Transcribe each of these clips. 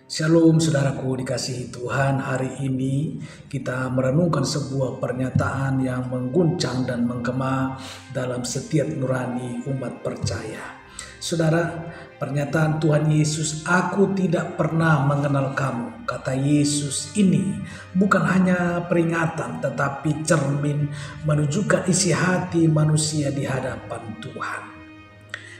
Shalom saudaraku dikasihi Tuhan. Hari ini kita merenungkan sebuah pernyataan yang mengguncang dan menggema dalam setiap nurani umat percaya. Saudara, pernyataan Tuhan Yesus, "Aku tidak pernah mengenal kamu." Kata Yesus ini bukan hanya peringatan tetapi cermin menunjukkan isi hati manusia di hadapan Tuhan.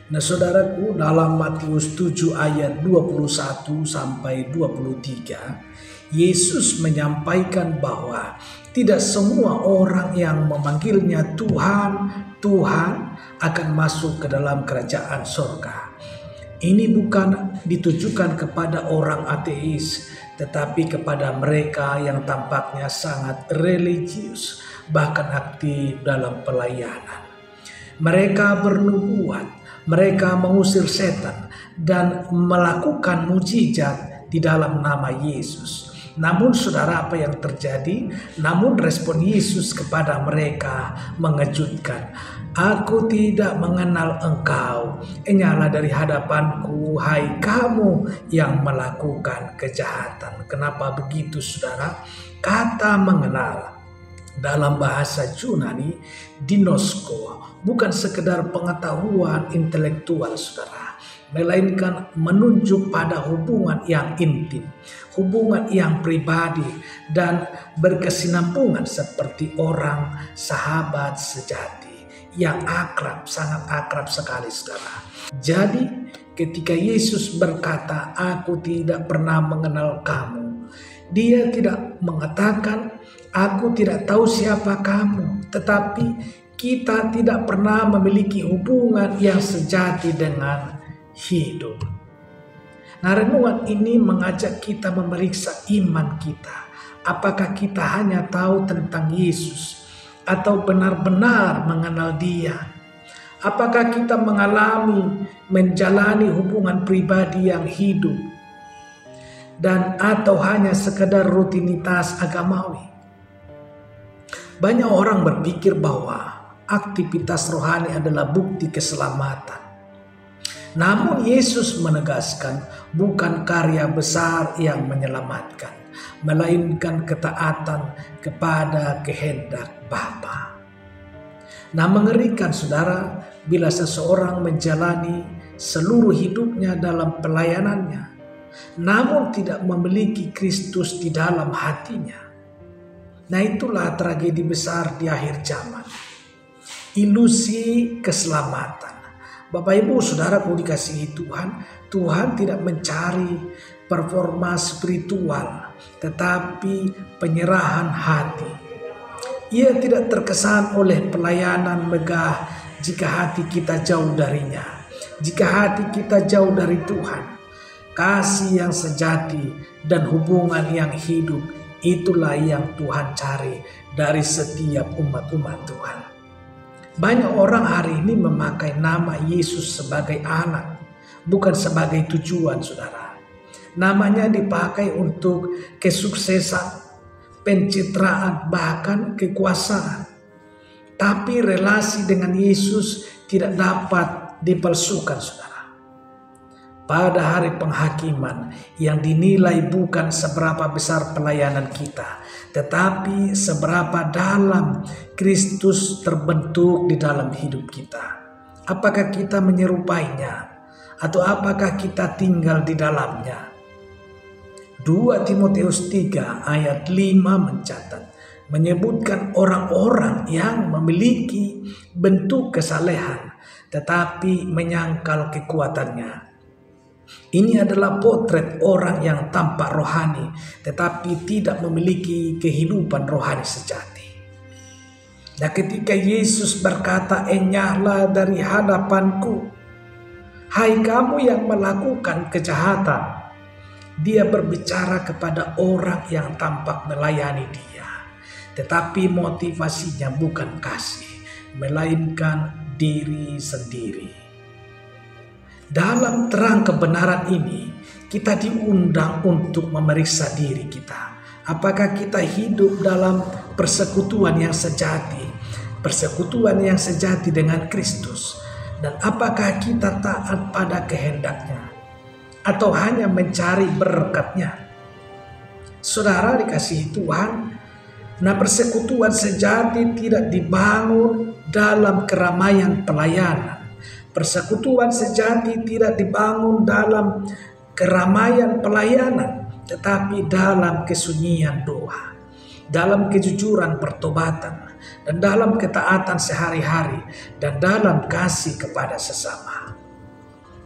Nah saudaraku, dalam Matius 7 ayat 21 sampai 23, Yesus menyampaikan bahwa tidak semua orang yang memanggilnya Tuhan, Tuhan akan masuk ke dalam kerajaan surga. Ini bukan ditujukan kepada orang ateis, tetapi kepada mereka yang tampaknya sangat religius, bahkan aktif dalam pelayanan. Mereka bernubuat, mereka mengusir setan dan melakukan mujizat di dalam nama Yesus. Namun saudara, apa yang terjadi? Namun respon Yesus kepada mereka mengejutkan. "Aku tidak mengenal engkau, enyahlah dari hadapanku, hai kamu yang melakukan kejahatan." Kenapa begitu saudara? Kata mengenal dalam bahasa Yunani, dinosko, bukan sekedar pengetahuan intelektual saudara, melainkan menunjuk pada hubungan yang intim, hubungan yang pribadi dan berkesinambungan seperti orang sahabat sejati yang akrab, sangat akrab sekali saudara. Jadi ketika Yesus berkata, "Aku tidak pernah mengenal kamu," Dia tidak mengatakan, "Aku tidak tahu siapa kamu," tetapi kita tidak pernah memiliki hubungan yang sejati dengan hidup. Nah, renungan ini mengajak kita memeriksa iman kita. Apakah kita hanya tahu tentang Yesus atau benar-benar mengenal Dia? Apakah kita menjalani hubungan pribadi yang hidup dan atau hanya sekedar rutinitas agamawi? Banyak orang berpikir bahwa aktivitas rohani adalah bukti keselamatan. Namun Yesus menegaskan bukan karya besar yang menyelamatkan, melainkan ketaatan kepada kehendak Bapa. Nah, mengerikan saudara bila seseorang menjalani seluruh hidupnya dalam pelayanannya, namun tidak memiliki Kristus di dalam hatinya. Nah, itulah tragedi besar di akhir zaman. Ilusi keselamatan. Bapak Ibu saudaraku dikasihi Tuhan, Tuhan tidak mencari performa spiritual, tetapi penyerahan hati. Ia tidak terkesan oleh pelayanan megah jika hati kita jauh darinya, jika hati kita jauh dari Tuhan. Kasih yang sejati dan hubungan yang hidup, itulah yang Tuhan cari dari setiap umat-umat Tuhan. Banyak orang hari ini memakai nama Yesus sebagai anak, bukan sebagai tujuan saudara. Namanya dipakai untuk kesuksesan, pencitraan, bahkan kekuasaan. Tapi relasi dengan Yesus tidak dapat dipalsukan saudara. Pada hari penghakiman yang dinilai bukan seberapa besar pelayanan kita, tetapi seberapa dalam Kristus terbentuk di dalam hidup kita. Apakah kita menyerupainya atau apakah kita tinggal di dalamnya? 2 Timotius 3 ayat 5 mencatat, menyebutkan orang-orang yang memiliki bentuk kesalehan tetapi menyangkal kekuatannya. Ini adalah potret orang yang tampak rohani tetapi tidak memiliki kehidupan rohani sejati. Nah, ketika Yesus berkata, "Enyahlah dari hadapanku, hai kamu yang melakukan kejahatan," Dia berbicara kepada orang yang tampak melayani Dia, tetapi motivasinya bukan kasih, melainkan diri sendiri. Dalam terang kebenaran ini, kita diundang untuk memeriksa diri kita. Apakah kita hidup dalam persekutuan yang sejati dengan Kristus? Dan apakah kita taat pada kehendaknya? atau hanya mencari berkat-Nya. Saudara dikasihi Tuhan, nah persekutuan sejati tidak dibangun dalam keramaian pelayanan. Persekutuan sejati tidak dibangun dalam keramaian pelayanan, tetapi dalam kesunyian doa, dalam kejujuran pertobatan, dan dalam ketaatan sehari-hari, dan dalam kasih kepada sesama.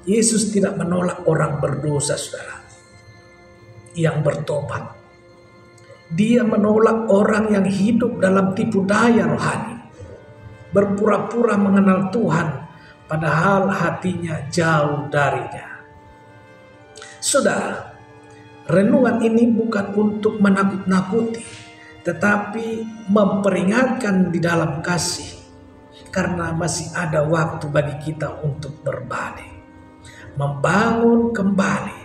Yesus tidak menolak orang berdosa, saudara, yang bertobat. Dia menolak orang yang hidup dalam tipu daya rohani, berpura-pura mengenal Tuhan, padahal hatinya jauh darinya. Saudara, renungan ini bukan untuk menakut-nakuti, tetapi memperingatkan di dalam kasih, karena masih ada waktu bagi kita untuk berbalik, membangun kembali,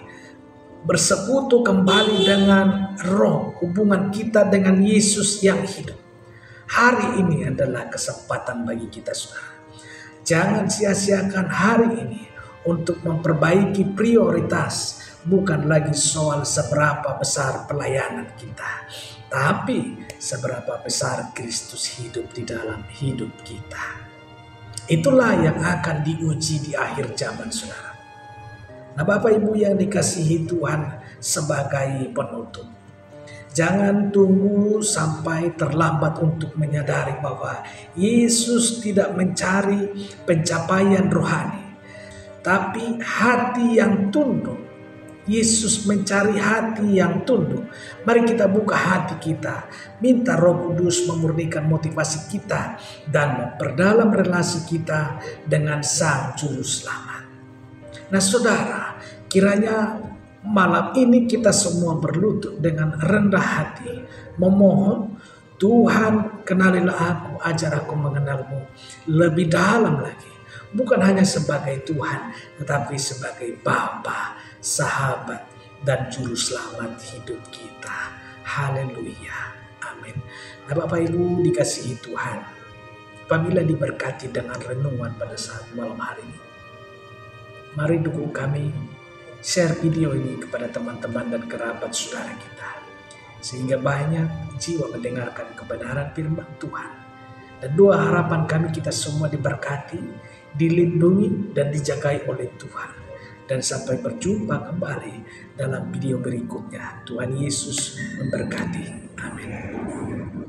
bersekutu kembali dengan roh, hubungan kita dengan Yesus yang hidup. Hari ini adalah kesempatan bagi kita, saudara. Jangan sia-siakan hari ini untuk memperbaiki prioritas. Bukan lagi soal seberapa besar pelayanan kita, tapi seberapa besar Kristus hidup di dalam hidup kita. Itulah yang akan diuji di akhir zaman, saudara. Nah, Bapak Ibu yang dikasihi Tuhan, sebagai penutup, jangan tunggu sampai terlambat untuk menyadari bahwa Yesus tidak mencari pencapaian rohani, tapi hati yang tunduk. Yesus mencari hati yang tunduk. Mari kita buka hati kita, minta Roh Kudus memurnikan motivasi kita dan memperdalam relasi kita dengan Sang Juru Selamat. Nah, saudara, kiranya malam ini kita semua berlutut dengan rendah hati, memohon, Tuhan, kenalilah aku, ajar aku mengenal-Mu lebih dalam lagi. Bukan hanya sebagai Tuhan, tetapi sebagai Bapa, sahabat, dan Juru Selamat hidup kita. Haleluya. Amin. Nah, Bapak Ibu dikasihi Tuhan, apabila diberkati dengan renungan pada saat malam hari ini, mari dukung kami, share video ini kepada teman-teman dan kerabat saudara kita, sehingga banyak jiwa mendengarkan kebenaran firman Tuhan. Dan doa harapan kami kita semua diberkati, dilindungi, dan dijagai oleh Tuhan. Dan sampai berjumpa kembali dalam video berikutnya. Tuhan Yesus memberkati. Amin.